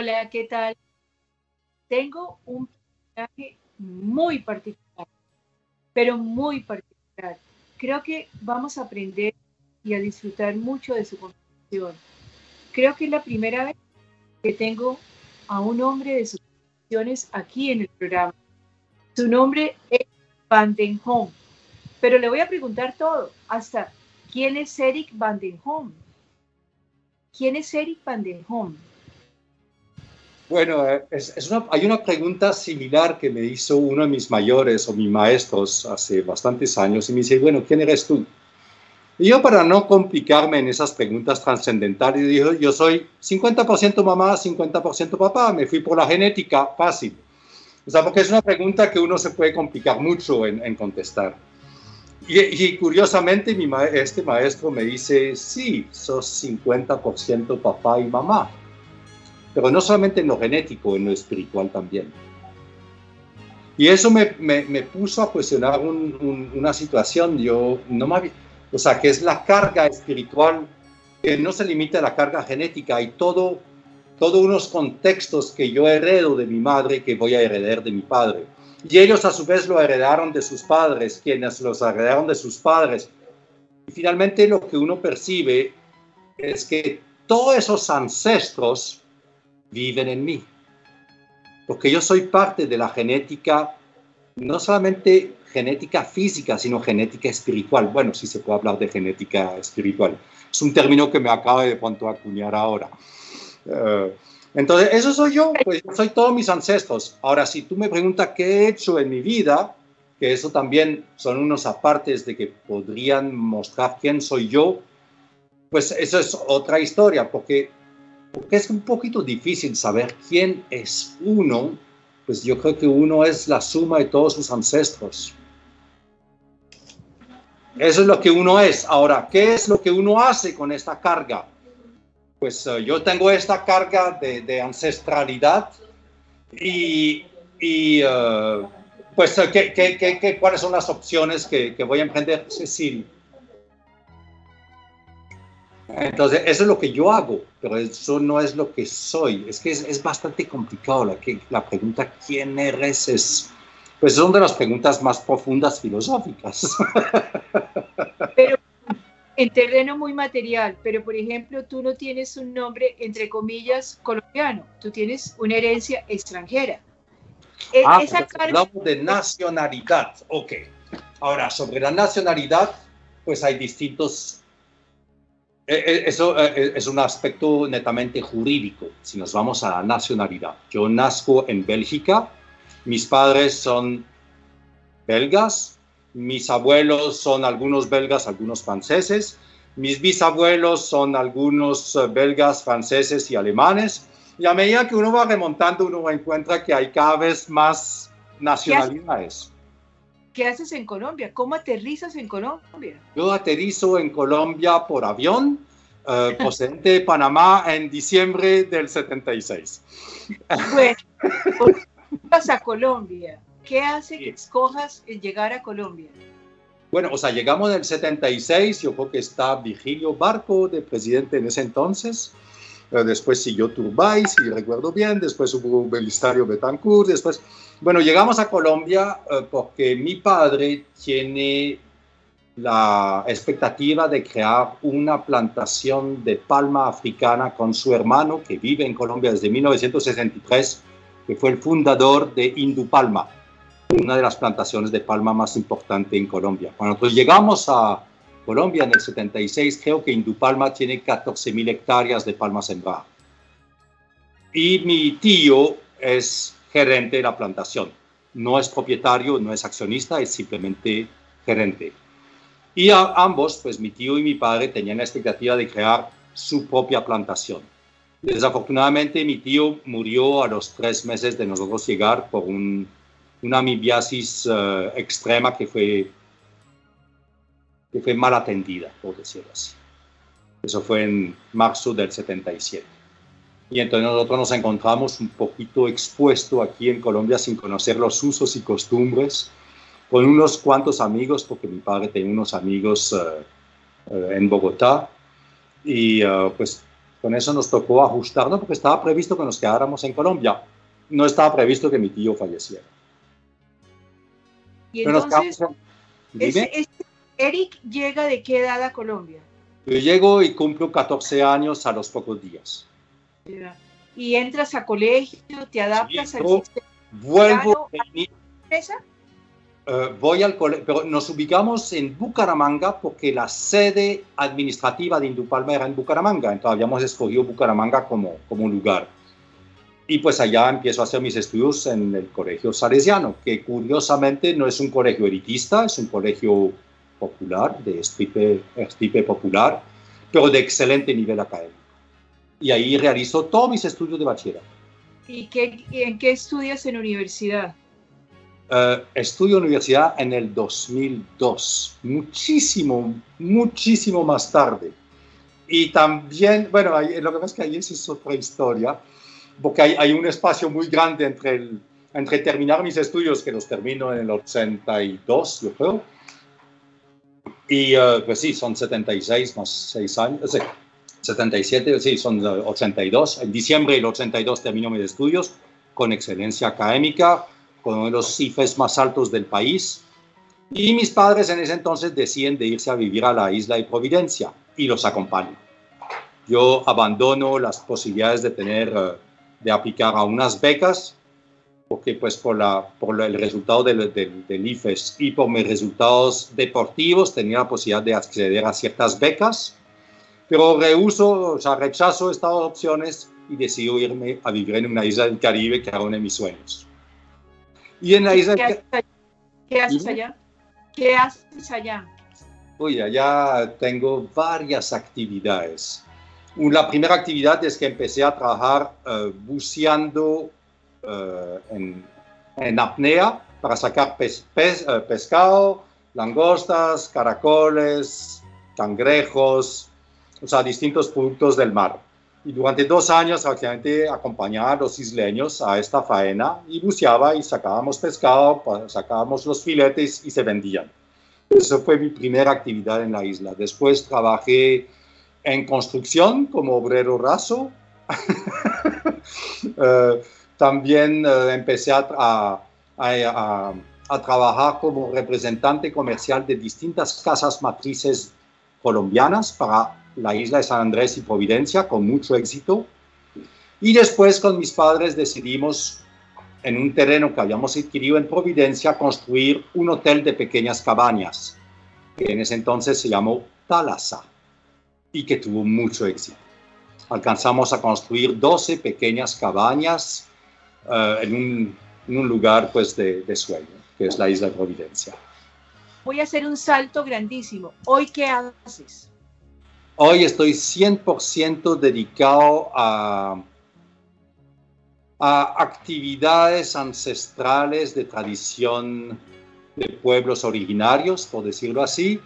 Hola, ¿qué tal? Tengo un personaje muy particular, pero muy particular. Creo que vamos a aprender y a disfrutar mucho de su conversación. Creo que es la primera vez que tengo a un hombre de sus convicciones aquí en el programa. Su nombre es Van den Hom, pero le voy a preguntar todo, hasta ¿quién es Eric Van den Hom? ¿Quién es Eric Van den Hom? Bueno, hay una pregunta similar que me hizo uno de mis mayores o mis maestros hace bastantes años y me dice, bueno, ¿quién eres tú? Y yo, para no complicarme en esas preguntas trascendentales, digo, yo soy 50% mamá, 50% papá, me fui por la genética, fácil. O sea, porque es una pregunta que uno se puede complicar mucho en contestar. Y curiosamente, este maestro me dice, sí, sos 50% papá y mamá. Pero no solamente en lo genético, en lo espiritual también. Y eso me puso a cuestionar una situación. O sea, que es la carga espiritual, que no se limita a la carga genética. Hay todos unos contextos que yo heredo de mi madre, que voy a heredar de mi padre. Y ellos a su vez lo heredaron de sus padres, quienes los heredaron de sus padres. Y finalmente lo que uno percibe es que todos esos ancestros viven en mí. Porque yo soy parte de la genética, no solamente genética física, sino genética espiritual. Bueno, sí se puede hablar de genética espiritual. Es un término que me acaba de pronto acuñar ahora. Entonces, eso soy yo, pues yo soy todos mis ancestros. Ahora, si tú me preguntas qué he hecho en mi vida, que eso también son unos apartes de que podrían mostrar quién soy yo, pues eso es otra historia, porque es un poquito difícil saber quién es uno, pues yo creo que uno es la suma de todos sus ancestros. Eso es lo que uno es. Ahora, ¿qué es lo que uno hace con esta carga? Pues yo tengo esta carga de ancestralidad pues, ¿cuáles son las opciones que voy a emprender? Cecil. Entonces, eso es lo que yo hago, pero eso no es lo que soy. Es que es bastante complicado la pregunta ¿quién eres? Pues son de las preguntas más profundas filosóficas. Pero en terreno muy material, pero por ejemplo, tú no tienes un nombre, entre comillas, colombiano, tú tienes una herencia extranjera. Esa hablamos de nacionalidad. Ok. Ahora, sobre la nacionalidad, pues hay distintos... Eso es un aspecto netamente jurídico, si nos vamos a la nacionalidad. Yo nazco en Bélgica, mis padres son belgas, mis abuelos son algunos belgas, algunos franceses, mis bisabuelos son algunos belgas, franceses y alemanes, y a medida que uno va remontando, uno encuentra que hay cada vez más nacionalidades. ¿Qué haces en Colombia? ¿Cómo aterrizas en Colombia? Yo aterrizo en Colombia por avión, procedente de Panamá en diciembre del 76. Bueno, ¿por qué vas a Colombia? ¿Qué hace que escojas llegar a Colombia? Bueno, o sea, llegamos en el 76, yo creo que está Virgilio Barco de presidente en ese entonces. Después siguió Turbay, si recuerdo bien, después hubo Belisario Betancourt, después... Bueno, llegamos a Colombia porque mi padre tiene la expectativa de crear una plantación de palma africana con su hermano, que vive en Colombia desde 1963, que fue el fundador de Indupalma, una de las plantaciones de palma más importante en Colombia. Cuando nosotros llegamos a Colombia en el 76, creo que Indupalma tiene 14.000 hectáreas de palma sembrada. Y mi tío es gerente de la plantación. No es propietario, no es accionista, es simplemente gerente. Y ambos, pues mi tío y mi padre, tenían la expectativa de crear su propia plantación. Desafortunadamente, mi tío murió a los 3 meses de nosotros llegar por una amibiasis extrema que fue mal atendida, por decirlo así. Eso fue en marzo del 77. Y entonces nosotros nos encontramos un poquito expuestos aquí en Colombia sin conocer los usos y costumbres, con unos cuantos amigos, porque mi padre tenía unos amigos en Bogotá, y pues Con eso nos tocó ajustarnos porque estaba previsto que nos quedáramos en Colombia. No estaba previsto que mi tío falleciera. Y Pero nos entonces, quedamos dime. Eric llega ¿de qué edad a Colombia? Yo llego y cumplo 14 años a los pocos días. Y entras a colegio, te adaptas al sistema. Vuelvo. Voy al colegio, pero nos ubicamos en Bucaramanga porque la sede administrativa de Indupalma era en Bucaramanga, entonces habíamos escogido Bucaramanga como lugar. Y pues allá empiezo a hacer mis estudios en el Colegio Salesiano, que curiosamente no es un colegio elitista, es un colegio popular, de estirpe popular, pero de excelente nivel académico. Y ahí realizo todos mis estudios de bachillerato. ¿Y en qué estudias en universidad? Estudio universidad en el 2002, muchísimo más tarde. Y también, bueno, lo que pasa es que ahí es otra historia, porque hay un espacio muy grande entre terminar mis estudios, que los termino en el 82, yo creo, y pues sí, son 76 más 6 años, 77, sí, son 82. En diciembre del 82 termino mis estudios con excelencia académica, con uno de los CIFES más altos del país. Y mis padres en ese entonces deciden de irse a vivir a la isla de Providencia y los acompaño. Yo abandono las posibilidades de aplicar a unas becas, porque pues por el resultado del IFES y por mis resultados deportivos tenía la posibilidad de acceder a ciertas becas, pero rechazo estas opciones y decido irme a vivir en una isla del Caribe que era uno de mis sueños. Y en la isla ¿Qué haces allá? ¿Qué haces allá? Uy, allá tengo varias actividades. La primera actividad es que empecé a trabajar buceando en apnea para sacar pescado, langostas, caracoles, cangrejos, o sea, distintos productos del mar. Y durante 2 años, prácticamente acompañaba a los isleños a esta faena y buceaba y sacábamos pescado, sacábamos los filetes y se vendían. Esa fue mi primera actividad en la isla. Después trabajé en construcción como obrero raso. También empecé a trabajar como representante comercial de distintas casas matrices colombianas para la isla de San Andrés y Providencia, con mucho éxito. Y después con mis padres decidimos, en un terreno que habíamos adquirido en Providencia, construir un hotel de pequeñas cabañas, que en ese entonces se llamó Thalassa, y que tuvo mucho éxito. Alcanzamos a construir 12 pequeñas cabañas en un lugar pues, de sueño, que es la isla de Providencia. Voy a hacer un salto grandísimo. ¿Hoy qué haces? Hoy estoy 100% dedicado a actividades ancestrales de tradición de pueblos originarios, por decirlo así,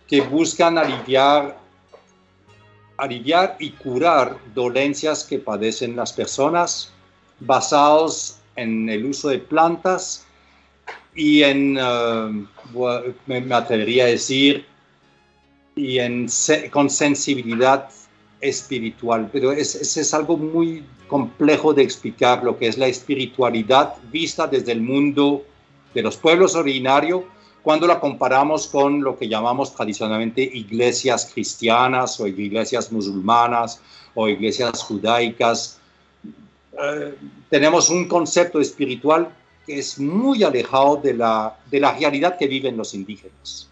que buscan aliviar y curar dolencias que padecen las personas, basados en el uso de plantas y me atrevería a decir, con sensibilidad espiritual. Pero es algo muy complejo de explicar, lo que es la espiritualidad vista desde el mundo de los pueblos originarios, cuando la comparamos con lo que llamamos tradicionalmente iglesias cristianas o iglesias musulmanas o iglesias judaicas. Tenemos un concepto espiritual que es muy alejado de la realidad que viven los indígenas.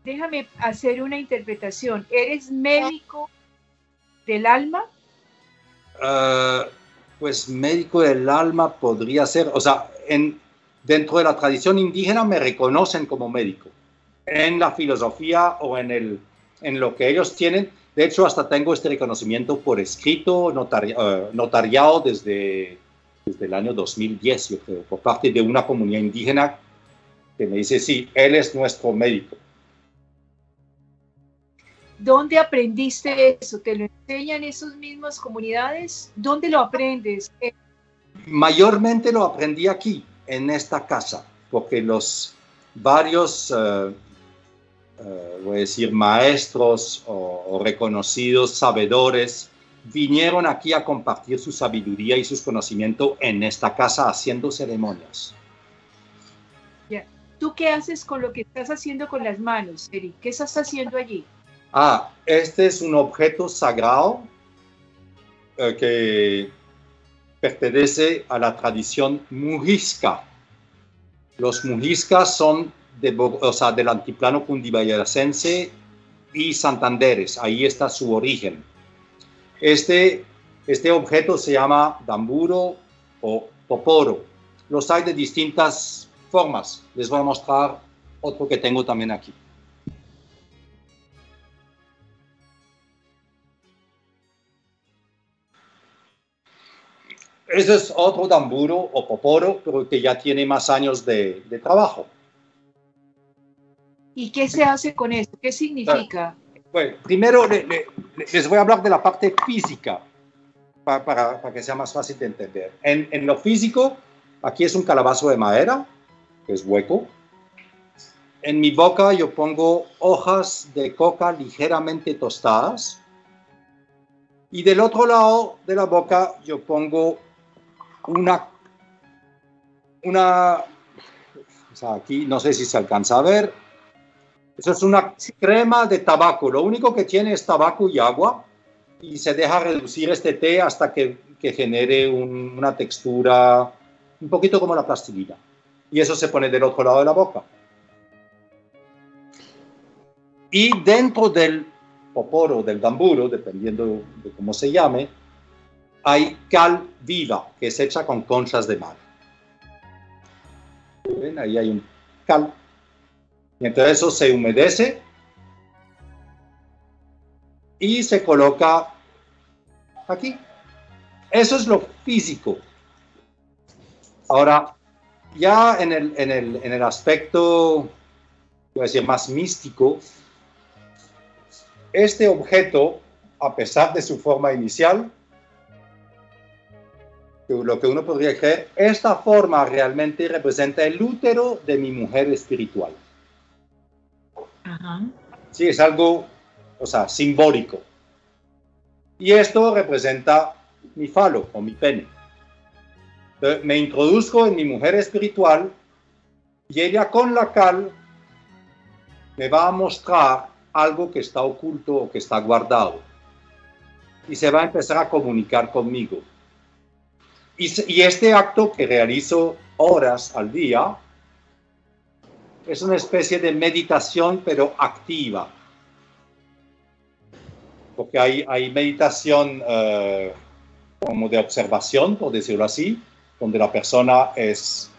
Déjame hacer una interpretación. ¿Eres médico del alma? Pues médico del alma podría ser, o sea, dentro de la tradición indígena me reconocen como médico. En la filosofía o en lo que ellos tienen, de hecho hasta tengo este reconocimiento por escrito, notariado desde el año 2010, yo creo, por parte de una comunidad indígena que me dice, sí, él es nuestro médico. ¿Dónde aprendiste eso? ¿Te lo enseñan esas mismas comunidades? ¿Dónde lo aprendes? Mayormente lo aprendí aquí, en esta casa, porque los varios, voy a decir, maestros o o reconocidos sabedores vinieron aquí a compartir su sabiduría y sus conocimientos en esta casa haciendo ceremonias. Ya. ¿Tú qué haces con lo que estás haciendo con las manos, Eric? ¿Qué estás haciendo allí? Este es un objeto sagrado que pertenece a la tradición mujisca. Los mujiscas son del altiplano cundiboyacense y santanderes. Ahí está su origen. Este objeto se llama damburo o poporo. Los hay de distintas formas. Les voy a mostrar otro que tengo también aquí. Ese es otro damburo o poporo, pero que ya tiene más años de trabajo. ¿Y qué se hace con esto? ¿Qué significa? Bueno, primero les voy a hablar de la parte física para que sea más fácil de entender. En lo físico, aquí es un calabazo de madera, que es hueco. En mi boca yo pongo hojas de coca ligeramente tostadas. Y del otro lado de la boca yo pongo aquí no sé si se alcanza a ver. Eso es una crema de tabaco. Lo único que tiene es tabaco y agua y se deja reducir este té hasta que genere una textura un poquito como la plastilina. Y eso se pone del otro lado de la boca. Y dentro del poporo, del damburo, dependiendo de cómo se llame, hay cal viva, que es hecha con conchas de mar. ¿Ven? Ahí hay un cal. Y entonces eso se humedece y se coloca aquí. Eso es lo físico. Ahora, ya en el aspecto, voy a decir, más místico, este objeto, a pesar de su forma inicial, lo que uno podría creer, esta forma realmente representa el útero de mi mujer espiritual. Ajá. Sí, es algo, simbólico. Y esto representa mi falo o mi pene. Entonces, me introduzco en mi mujer espiritual y ella con la cal me va a mostrar algo que está oculto o que está guardado. Y se va a empezar a comunicar conmigo. Y este acto que realizo horas al día es una especie de meditación, pero activa. Porque hay meditación como de observación, por decirlo así, donde la persona es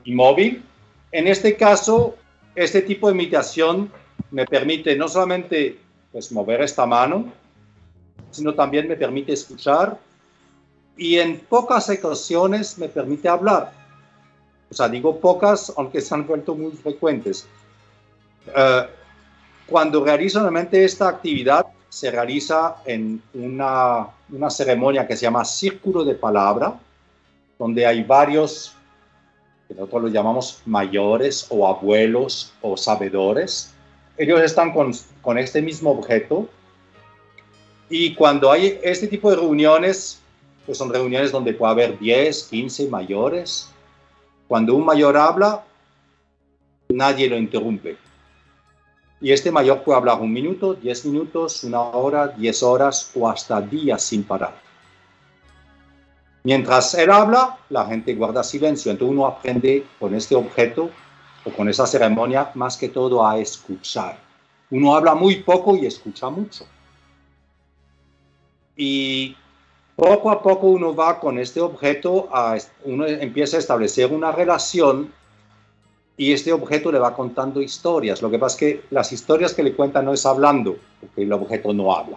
inmóvil. En este caso, este tipo de meditación me permite no solamente mover esta mano, sino también me permite escuchar y en pocas ocasiones me permite hablar. Digo pocas, aunque se han vuelto muy frecuentes. Cuando realizo normalmente esta actividad, se realiza en una ceremonia que se llama Círculo de Palabra, donde hay varios, que nosotros los llamamos mayores o abuelos o sabedores. Ellos están con este mismo objeto. Y cuando hay este tipo de reuniones, pues son reuniones donde puede haber 10, 15 mayores. Cuando un mayor habla, nadie lo interrumpe. Y este mayor puede hablar 1 minuto, 10 minutos, 1 hora, 10 horas o hasta días sin parar. Mientras él habla, la gente guarda silencio. Entonces uno aprende con este objeto o con esa ceremonia más que todo a escuchar. Uno habla muy poco y escucha mucho. Y poco a poco uno va con este objeto, uno empieza a establecer una relación y este objeto le va contando historias. Lo que pasa es que las historias que le cuentan no es hablando, porque el objeto no habla.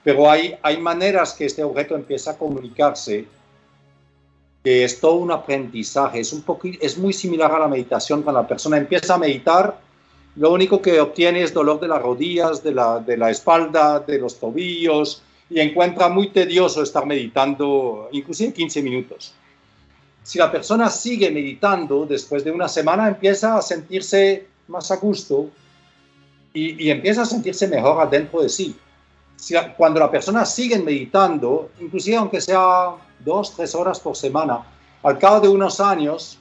Pero hay maneras que este objeto empieza a comunicarse, que es todo un aprendizaje. Es muy similar a la meditación. Cuando la persona empieza a meditar, lo único que obtiene es dolor de las rodillas, de la espalda, de los tobillos, y encuentra muy tedioso estar meditando, inclusive 15 minutos. Si la persona sigue meditando, después de una semana empieza a sentirse más a gusto y empieza a sentirse mejor adentro de sí. Cuando la persona sigue meditando, inclusive aunque sea 2, 3 horas por semana, al cabo de unos años,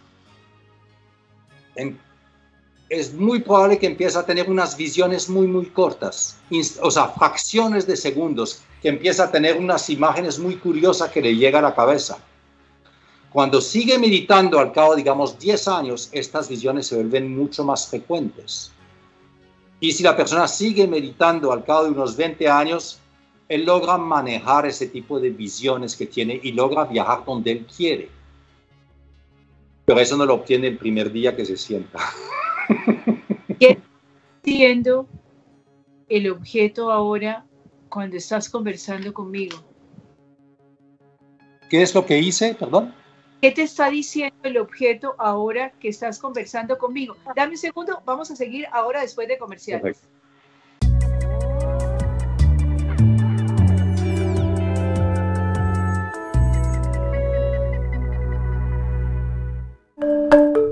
es muy probable que empiece a tener unas visiones muy, muy cortas, o sea, fracciones de segundos, que empieza a tener unas imágenes muy curiosas que le llegan a la cabeza. Cuando sigue meditando, al cabo, digamos, 10 años, estas visiones se vuelven mucho más frecuentes. Y si la persona sigue meditando al cabo de unos 20 años, él logra manejar ese tipo de visiones que tiene y logra viajar donde él quiere. Pero eso no lo obtiene el primer día que se sienta. ¿Qué entiendo el objeto ahora cuando estás conversando conmigo? ¿Qué es lo que hice? Perdón. ¿Qué te está diciendo el objeto ahora que estás conversando conmigo? Dame un segundo, vamos a seguir ahora después de comerciales. Perfecto.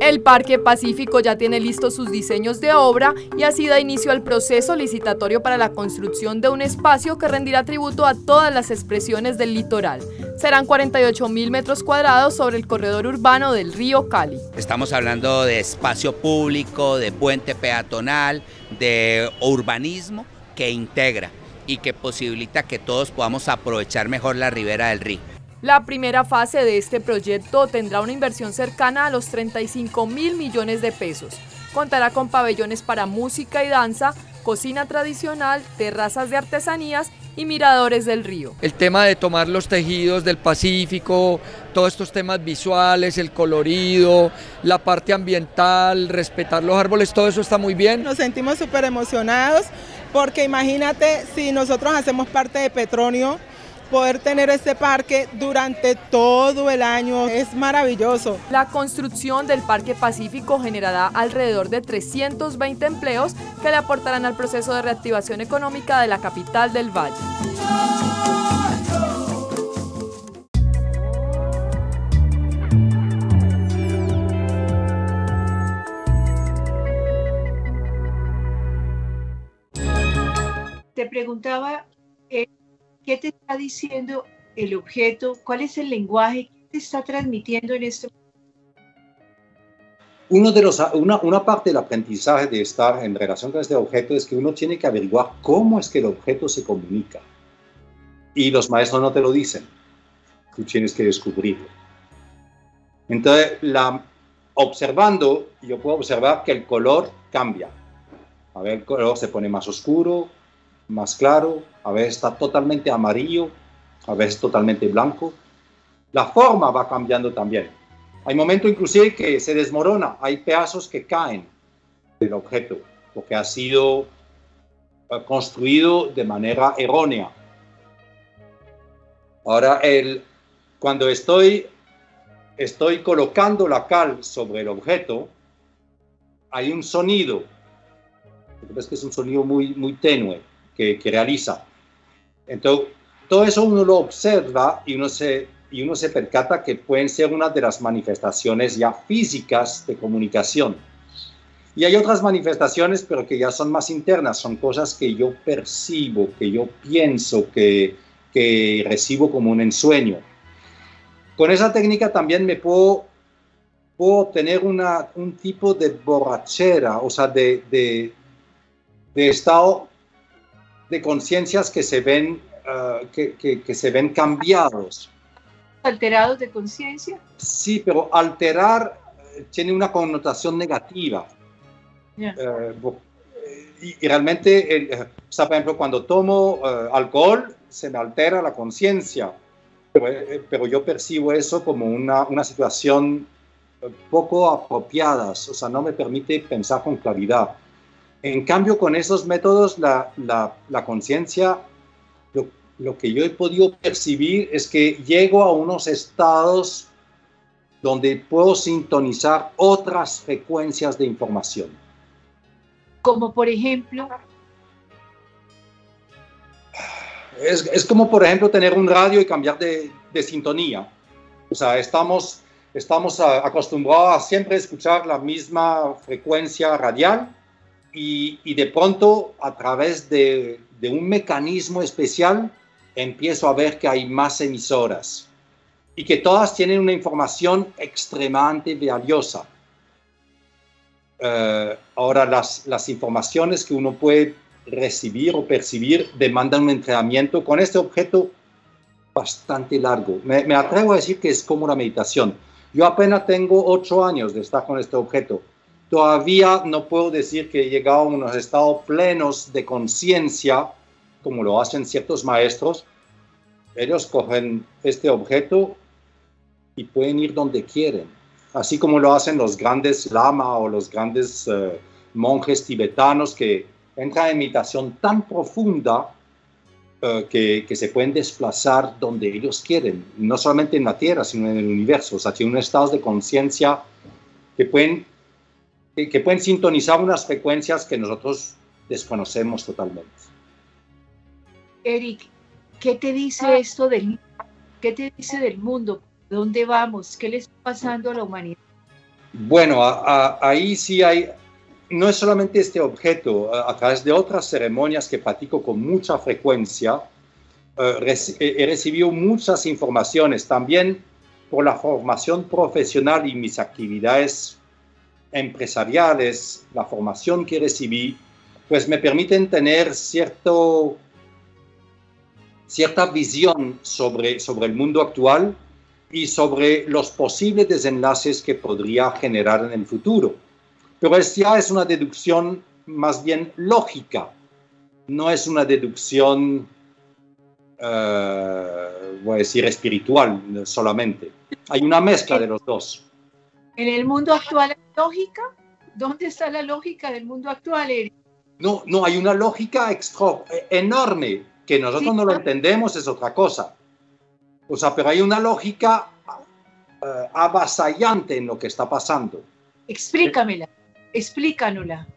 El Parque Pacífico ya tiene listos sus diseños de obra y así da inicio al proceso licitatorio para la construcción de un espacio que rendirá tributo a todas las expresiones del litoral. Serán 48.000 metros cuadrados sobre el corredor urbano del río Cali. Estamos hablando de espacio público, de puente peatonal, de urbanismo que integra y que posibilita que todos podamos aprovechar mejor la ribera del río. La primera fase de este proyecto tendrá una inversión cercana a los 35.000 millones de pesos. Contará con pabellones para música y danza, cocina tradicional, terrazas de artesanías y miradores del río. El tema de tomar los tejidos del Pacífico, todos estos temas visuales, el colorido, la parte ambiental, respetar los árboles, todo eso está muy bien. Nos sentimos súper emocionados porque imagínate si nosotros hacemos parte de Petronio, poder tener este parque durante todo el año es maravilloso. La construcción del Parque Pacífico generará alrededor de 320 empleos que le aportarán al proceso de reactivación económica de la capital del Valle. Te preguntaba, ¿qué te está diciendo el objeto? ¿Cuál es el lenguaje que te está transmitiendo en este momento? Una parte del aprendizaje de estar en relación con este objeto es que uno tiene que averiguar cómo es que el objeto se comunica. Y los maestros no te lo dicen. Tú tienes que descubrirlo. Entonces, observando, yo puedo observar que el color cambia. A ver, el color se pone más oscuro, más claro, a veces está totalmente amarillo, a veces totalmente blanco. La forma va cambiando también. Hay momentos inclusive que se desmorona, hay pedazos que caen del objeto, porque ha sido construido de manera errónea. Ahora, cuando estoy colocando la cal sobre el objeto, hay un sonido, es que es un sonido muy, muy tenue, que realiza. Entonces, todo eso uno lo observa y uno se percata que pueden ser una de las manifestaciones ya físicas de comunicación. Y hay otras manifestaciones, pero que ya son más internas, son cosas que yo percibo, que yo pienso, que recibo como un ensueño. Con esa técnica también me puedo obtener un tipo de borrachera, o sea, de estado de conciencias que se ven que se ven cambiados. ¿Alterados de conciencia? Sí, pero alterar tiene una connotación negativa. Yeah. Y realmente, o sea, por ejemplo, cuando tomo alcohol, se me altera la conciencia, pero yo percibo eso como una situación poco apropiada, o sea, no me permite pensar con claridad. En cambio, con esos métodos, la conciencia, lo que yo he podido percibir es que llego a unos estados donde puedo sintonizar otras frecuencias de información. Como por ejemplo... Es como, por ejemplo, tener un radio y cambiar de sintonía. O sea, estamos acostumbrados a siempre escuchar la misma frecuencia radial, y de pronto, a través de un mecanismo especial, empiezo a ver que hay más emisoras y que todas tienen una información extremadamente valiosa. Ahora, las informaciones que uno puede recibir o percibir demandan un entrenamiento con este objeto bastante largo. Me atrevo a decir que es como una meditación. Yo apenas tengo 8 años de estar con este objeto. Todavía no puedo decir que he llegado a unos estados plenos de conciencia, como lo hacen ciertos maestros. Ellos cogen este objeto y pueden ir donde quieren, así como lo hacen los grandes lamas o los grandes monjes tibetanos que entran en meditación tan profunda que se pueden desplazar donde ellos quieren, no solamente en la Tierra, sino en el universo. O sea, tienen estados de conciencia que pueden sintonizar unas frecuencias que nosotros desconocemos totalmente. Eric, ¿qué te dice esto qué te dice del mundo? ¿Dónde vamos? ¿Qué le está pasando a la humanidad? Bueno, ahí sí hay, no es solamente este objeto, a través de otras ceremonias que practico con mucha frecuencia, he recibido muchas informaciones, también por la formación profesional y mis actividades empresariales, la formación que recibí, pues me permiten tener cierta visión sobre el mundo actual y sobre los posibles desenlaces que podría generar en el futuro. Pero ya es una deducción más bien lógica, no es una deducción, voy a decir, espiritual solamente. Hay una mezcla de los dos. ¿En el mundo actual hay lógica? ¿Dónde está la lógica del mundo actual, Eric? No, hay una lógica enorme, que nosotros no lo entendemos, es otra cosa. O sea, pero hay una lógica avasallante en lo que está pasando. Explícamela, explícanosla.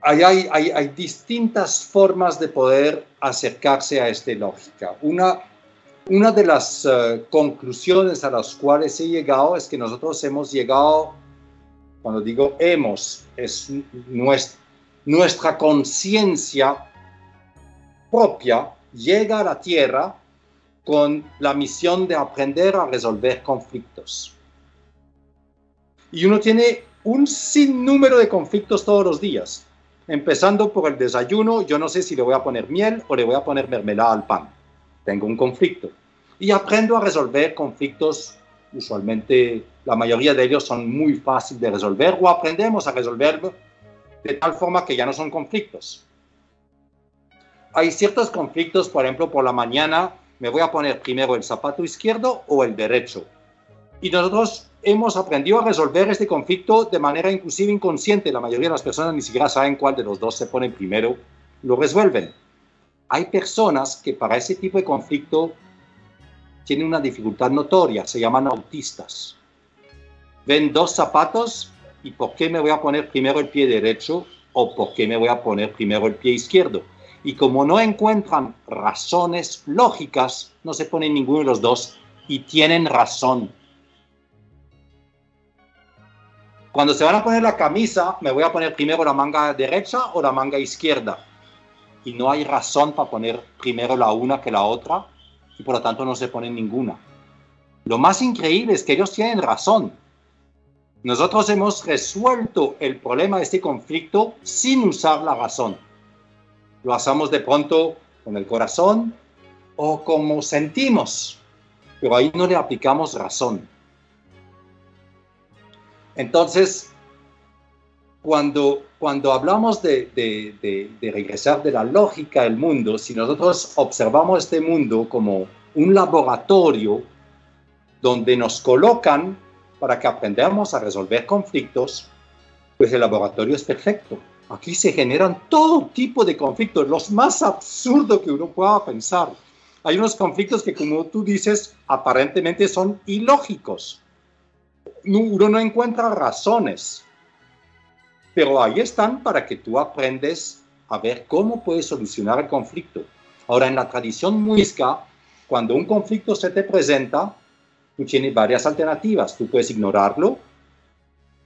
Hay distintas formas de poder acercarse a esta lógica. Una de las conclusiones a las cuales he llegado es que nosotros hemos llegado, cuando digo hemos, es nuestra conciencia propia llega a la Tierra con la misión de aprender a resolver conflictos. Y uno tiene un sinnúmero de conflictos todos los días. Empezando por el desayuno, yo no sé si le voy a poner miel o le voy a poner mermelada al pan. Tengo un conflicto. Y aprendo a resolver conflictos, usualmente la mayoría de ellos son muy fáciles de resolver, o aprendemos a resolverlo de tal forma que ya no son conflictos. Hay ciertos conflictos, por ejemplo, por la mañana me voy a poner primero el zapato izquierdo o el derecho. Y nosotros hemos aprendido a resolver este conflicto de manera inclusive inconsciente. La mayoría de las personas ni siquiera saben cuál de los dos se pone primero, lo resuelven. Hay personas que para ese tipo de conflicto tienen una dificultad notoria, se llaman autistas. Ven dos zapatos y ¿por qué me voy a poner primero el pie derecho o por qué me voy a poner primero el pie izquierdo? Y como no encuentran razones lógicas, no se ponen ninguno de los dos y tienen razón. Cuando se van a poner la camisa, me voy a poner primero la manga derecha o la manga izquierda. Y no hay razón para poner primero la una que la otra, y por lo tanto no se ponen ninguna. Lo más increíble es que ellos tienen razón. Nosotros hemos resuelto el problema de este conflicto sin usar la razón. Lo hacemos de pronto con el corazón o como sentimos, pero ahí no le aplicamos razón. Entonces, cuando hablamos de regresar de la lógica del mundo, si nosotros observamos este mundo como un laboratorio donde nos colocan para que aprendamos a resolver conflictos, pues el laboratorio es perfecto. Aquí se generan todo tipo de conflictos, los más absurdos que uno pueda pensar. Hay unos conflictos que, como tú dices, aparentemente son ilógicos. Uno no encuentra razones, pero ahí están para que tú aprendes a ver cómo puedes solucionar el conflicto. Ahora, en la tradición muisca, cuando un conflicto se te presenta, tú tienes varias alternativas. Tú puedes ignorarlo,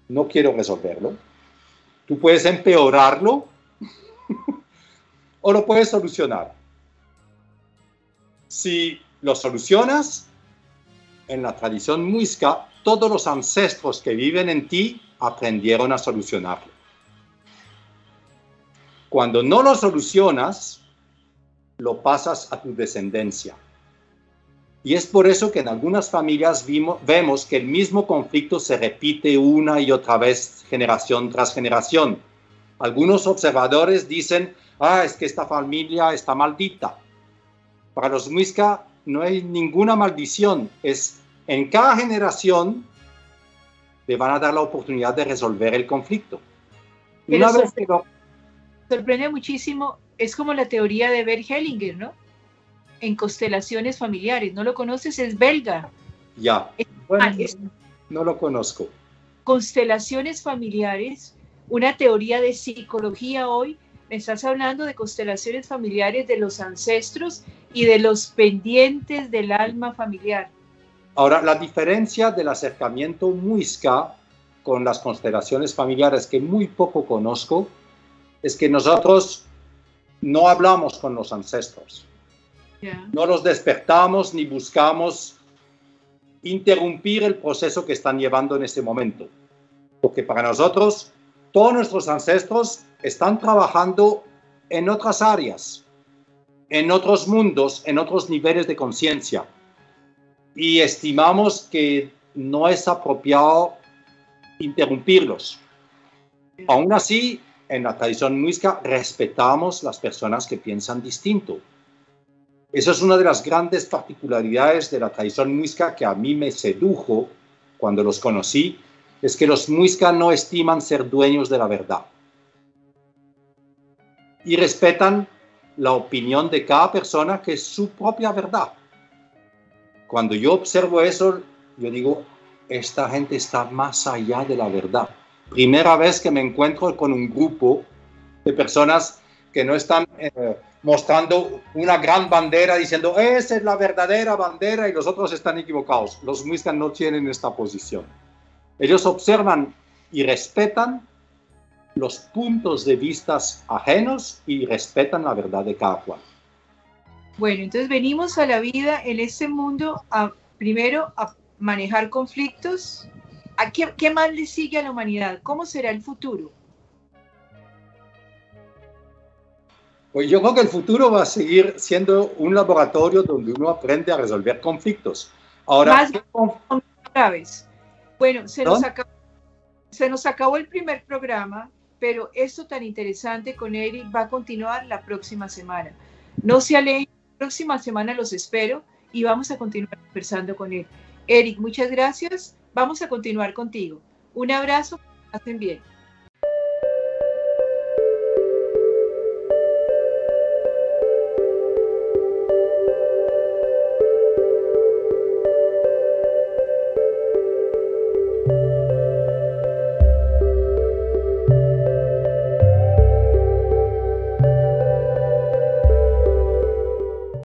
no quiero resolverlo. Tú puedes empeorarlo o lo puedes solucionar. Si lo solucionas, en la tradición muisca, todos los ancestros que viven en ti aprendieron a solucionarlo. Cuando no lo solucionas, lo pasas a tu descendencia. Y es por eso que en algunas familias vemos que el mismo conflicto se repite una y otra vez, generación tras generación. Algunos observadores dicen, es que esta familia está maldita. Para los muisca no hay ninguna maldición. Es en cada generación le van a dar la oportunidad de resolver el conflicto. Una vez que sorprende muchísimo, es como la teoría de Bert Hellinger, ¿no? En constelaciones familiares. ¿No lo conoces? Es belga. Ya, bueno, no lo conozco. Constelaciones familiares, una teoría de psicología hoy. Me estás hablando de constelaciones familiares de los ancestros y de los pendientes del alma familiar. Ahora, la diferencia del acercamiento muisca con las constelaciones familiares, que muy poco conozco, es que nosotros no hablamos con los ancestros. Yeah. No los despertamos ni buscamos interrumpir el proceso que están llevando en este momento. Porque para nosotros, todos nuestros ancestros están trabajando en otras áreas, en otros mundos, en otros niveles de conciencia. Y estimamos que no es apropiado interrumpirlos. Aún así, en la tradición muisca respetamos las personas que piensan distinto. Esa es una de las grandes particularidades de la tradición muisca que a mí me sedujo cuando los conocí, es que los muisca no estiman ser dueños de la verdad. Y respetan la opinión de cada persona, que es su propia verdad. Cuando yo observo eso, yo digo, esta gente está más allá de la verdad. Primera vez que me encuentro con un grupo de personas que no están mostrando una gran bandera diciendo, esa es la verdadera bandera y los otros están equivocados. Los muiscas no tienen esta posición. Ellos observan y respetan los puntos de vista ajenos y respetan la verdad de cada cual. Bueno, entonces venimos a la vida en este mundo primero a manejar conflictos. ¿Qué más le sigue a la humanidad? ¿Cómo será el futuro? Pues yo creo que el futuro va a seguir siendo un laboratorio donde uno aprende a resolver conflictos. Ahora, más graves. Bueno, se nos acabó el primer programa, pero esto tan interesante con Eric va a continuar la próxima semana. No se alejen, la próxima semana los espero y vamos a continuar conversando con él. Eric, muchas gracias. Vamos a continuar contigo. Un abrazo, que pasen bien.